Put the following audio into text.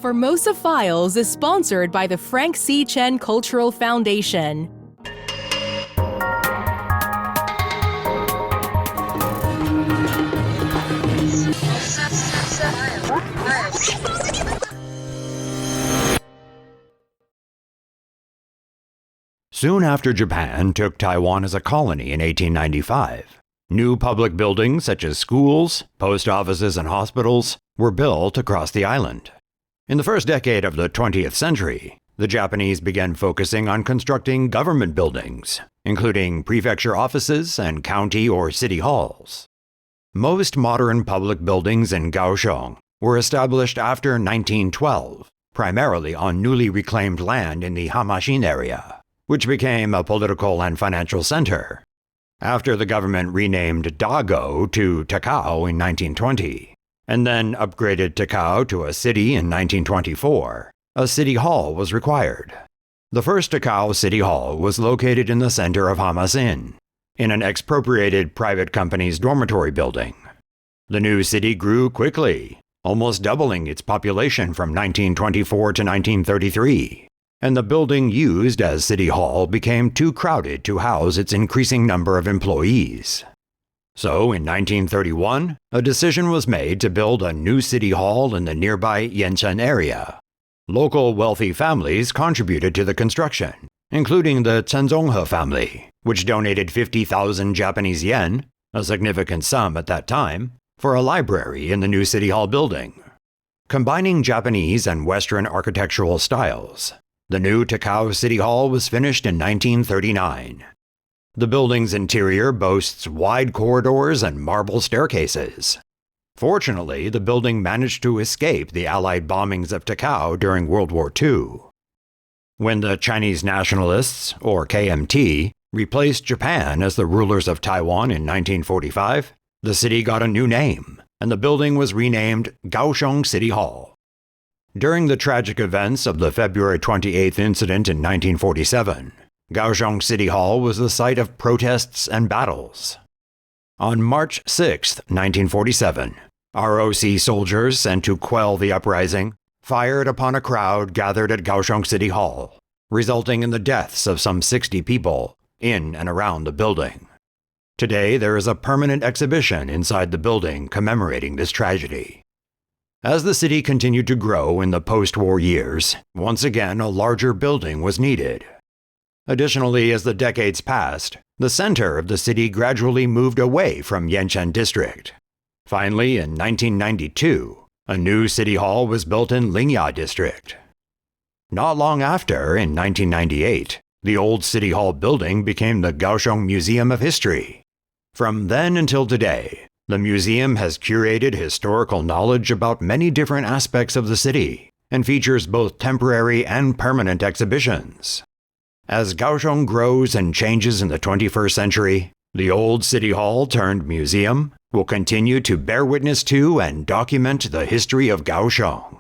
Formosa Files is sponsored by the Frank Chen Cultural Foundation. Soon after Japan took Taiwan as a colony in 1895, new public buildings such as schools, post offices, and hospitals were built across the island. In the first decade of the 20th century, the Japanese began focusing on constructing government buildings, including prefecture offices and county or city halls. Most modern public buildings in Kaohsiung were established after 1912, primarily on newly reclaimed land in the Hamashin area, which became a political and financial center. After the government renamed Dago to Takao in 1920, and then upgraded Takao to a city in 1924, a city hall was required. The first Takao City Hall was located in the center of Hamashin, in an expropriated private company's dormitory building. The new city grew quickly, almost doubling its population from 1924 to 1933, and the building used as City Hall became too crowded to house its increasing number of employees. So, in 1931, a decision was made to build a new city hall in the nearby Yanchen area. Local wealthy families contributed to the construction, including the Chenzonghe family, which donated 50,000 Japanese yen, a significant sum at that time, for a library in the new city hall building. Combining Japanese and Western architectural styles, the new Takao City Hall was finished in 1939. The building's interior boasts wide corridors and marble staircases. Fortunately, the building managed to escape the Allied bombings of Takao during World War II. When the Chinese nationalists, or KMT, replaced Japan as the rulers of Taiwan in 1945, the city got a new name, and the building was renamed Kaohsiung City Hall. During the tragic events of the February 28th incident in 1947, Kaohsiung City Hall was the site of protests and battles. On March 6, 1947, ROC soldiers sent to quell the uprising fired upon a crowd gathered at Kaohsiung City Hall, resulting in the deaths of some 60 people in and around the building. Today, there is a permanent exhibition inside the building commemorating this tragedy. As the city continued to grow in the post-war years, once again a larger building was needed. Additionally, as the decades passed, the center of the city gradually moved away from Yanchen District. Finally, in 1992, a new city hall was built in Lingya District. Not long after, in 1998, the old city hall building became the Kaohsiung Museum of History. From then until today, the museum has curated historical knowledge about many different aspects of the city and features both temporary and permanent exhibitions. As Kaohsiung grows and changes in the 21st century, the old City Hall turned museum will continue to bear witness to and document the history of Kaohsiung.